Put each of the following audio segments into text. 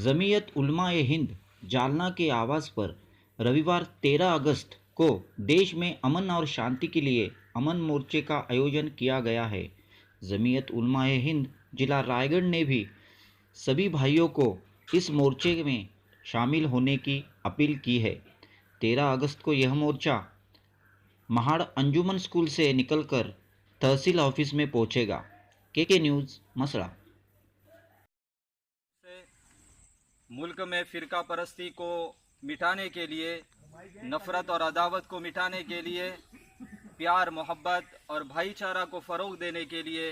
जमीयत उलमा-ए हिंद जालना के आवाज़ पर रविवार 13 अगस्त को देश में अमन और शांति के लिए अमन मोर्चे का आयोजन किया गया है। जमीयत उलमा-ए हिंद जिला रायगढ़ ने भी सभी भाइयों को इस मोर्चे में शामिल होने की अपील की है। 13 अगस्त को यह मोर्चा महाड़ अंजुमन स्कूल से निकलकर तहसील ऑफिस में पहुंचेगा। के न्यूज़ मसरा। मुल्क में फ़िरका परस्ती को मिटाने के लिए, नफ़रत और अदावत को मिटाने के लिए, प्यार मोहब्बत और भाईचारा को फ़रोग़ देने के लिए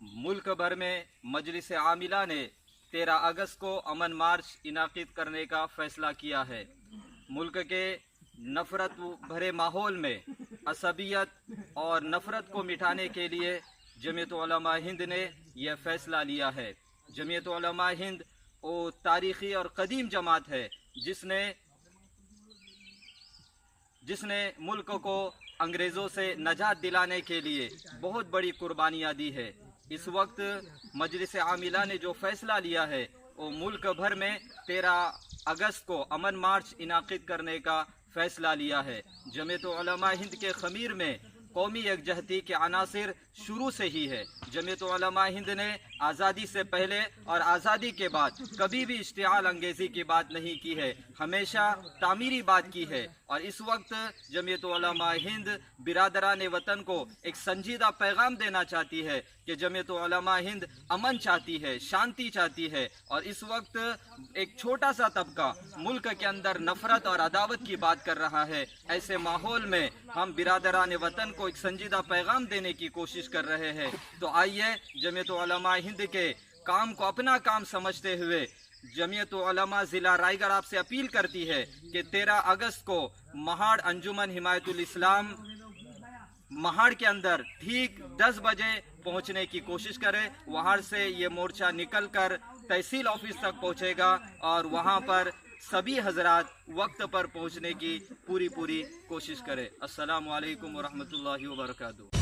मुल्क भर में मजलिस आमिला ने 13 अगस्त को अमन मार्च इनाक़िद करने का फ़ैसला किया है। मुल्क के नफ़रत भरे माहौल में असबियत और नफ़रत को मिटाने के लिए जमीयत उलमा हिंद ने यह फ़ैसला लिया है। जमीयत उलमा हिंद वो तारीख़ी और क़दीम जमात है जिसने मुल्क को अंग्रेज़ों से नजात दिलाने के लिए बहुत बड़ी कुर्बानियाँ दी है। इस वक्त मजलिस आमिला ने जो फ़ैसला लिया है वो मुल्क भर में 13 अगस्त को अमन मार्च इनाक़िद करने का फ़ैसला लिया है। जमीयत उलमा हिंद के ख़मीर में कौमी यकजहती के अनासिर शुरू से ही है। जमीयत उलमा हिंद ने आज़ादी से पहले और आज़ादी के बाद कभी भी इश्तिआल अंगेज़ी की बात नहीं की है, हमेशा तामीरी बात की है। और इस वक्त जमीयत उलमा हिंद बिरादरान वतन को एक संजीदा पैगाम देना चाहती है कि जमीयत उलमा हिंद अमन चाहती है, शांति चाहती है। और इस वक्त एक छोटा सा तबका मुल्क के अंदर नफ़रत और अदावत की बात कर रहा है। ऐसे माहौल में हम बिरादरान वतन को एक संजीदा पैगाम देने की कोशिश कर रहे हैं। तो आइए जमीयत उलमा हिंद के काम को अपना काम समझते हुए जमीयत उलमा ज़िला रायगढ़ आपसे अपील करती है कि 13 अगस्त को महाड़ अंजुमन हिमायतुल इस्लाम महाड़ के अंदर ठीक 10 बजे पहुंचने की कोशिश करें। वहां से ये मोर्चा निकलकर तहसील ऑफिस तक पहुंचेगा और वहां पर सभी हजरात वक्त पर पहुंचने की पूरी कोशिश करें। अस्सलामु अलैकुम व रहमतुल्लाहि व बरकातुहू।